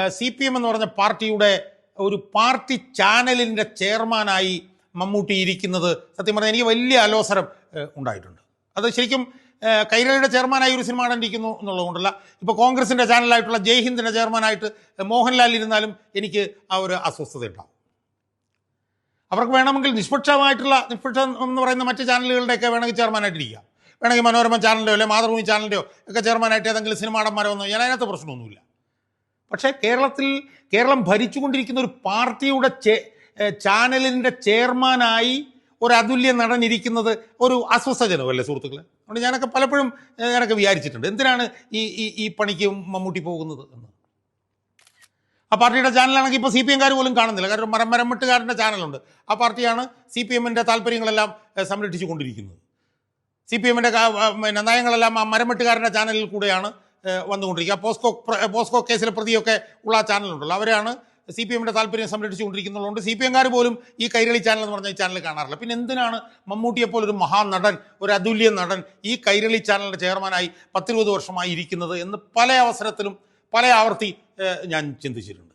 CPM എന്ന് പറഞ്ഞ പാർട്ടിയുടെ ഒരു പാർട്ടി ചാനലിൻ്റെ ചെയർമാനായി മമ്മൂട്ടി ഇരിക്കുന്നത് സത്യം പറഞ്ഞാൽ എനിക്ക് വലിയ അലോസരം ഉണ്ടായിട്ടുണ്ട്. അത് ശരിക്കും കൈരളിയുടെ ചെയർമാനായി ഒരു സിനിമ കണ്ടിരിക്കുന്നു എന്നുള്ളതുകൊണ്ടല്ല. ഇപ്പോൾ കോൺഗ്രസിൻ്റെ ചാനലായിട്ടുള്ള ജയ്ഹിന്ദിൻ്റെ ചെയർമാനായിട്ട് മോഹൻലാൽ ഇരുന്നാലും എനിക്ക് ആ ഒരു അസ്വസ്ഥത ഉണ്ടാവും. അവർക്ക് വേണമെങ്കിൽ നിഷ്പക്ഷം എന്ന് പറയുന്ന മറ്റ് ചാനലുകളുടെയൊക്കെ വേണമെങ്കിൽ ചെയർമാനായിട്ടിരിക്കാം. വേണമെങ്കിൽ മനോരമ ചാനലിൻ്റെയോ അല്ലെങ്കിൽ മാതൃഭൂമി ചാനലിൻ്റെയോ ഒക്കെ ചെയർമാനായിട്ട് ഏതെങ്കിലും സിനിമ നടന്മാരോ ഒന്നും ഞാൻ അതിനകത്ത് പ്രശ്നമൊന്നുമില്ല. പക്ഷേ കേരളം ഭരിച്ചുകൊണ്ടിരിക്കുന്ന ഒരു പാർട്ടിയുടെ ചാനലിൻ്റെ ചെയർമാനായി ഒരു അതുല്യ നടനിരിക്കുന്നത് ഒരു അസ്വസ്ഥജനമല്ലേ സുഹൃത്തുക്കളെ? അതുകൊണ്ട് ഞാനൊക്കെ പലപ്പോഴും വിചാരിച്ചിട്ടുണ്ട് എന്തിനാണ് ഈ പണിക്ക് മമ്മൂട്ടി പോകുന്നത് എന്ന്. ആ പാർട്ടിയുടെ ചാനലാണെങ്കിൽ ഇപ്പോൾ CPM പോലും കാണുന്നില്ല. കാരണം മരമട്ടുകാരൻ്റെ ചാനലുണ്ട്. ആ പാർട്ടിയാണ് CPM താല്പര്യങ്ങളെല്ലാം സംരക്ഷിച്ചു കൊണ്ടിരിക്കുന്നത്. CPM നയങ്ങളെല്ലാം ആ മരമട്ടുകാരൻ്റെ ചാനലിൽ കൂടെയാണ് വന്നുകൊണ്ടിരിക്കുക. പോസ്കോ കേസിലെ പ്രതിയൊക്കെ ഉള്ള ആ ചാനലുണ്ടല്ലോ, അവരെയാണ് CPM താല്പര്യം സംരക്ഷിച്ചുകൊണ്ടിരിക്കുന്നുള്ളതുകൊണ്ട് CPM പോലും ഈ കൈരളി ചാനൽ എന്ന് പറഞ്ഞ ഈ ചാനൽ കാണാറില്ല. പിന്നെ എന്തിനാണ് മമ്മൂട്ടിയെപ്പോലൊരു മഹാനടൻ, ഒരു അതുല്യ നടൻ ഈ കൈരളി ചാനലിൻ്റെ ചെയർമാനായി 10-20 വർഷമായി ഇരിക്കുന്നത് എന്ന് പല അവസരത്തിലും പല ആവർത്തി ഞാൻ ചിന്തിച്ചിട്ടുണ്ട്.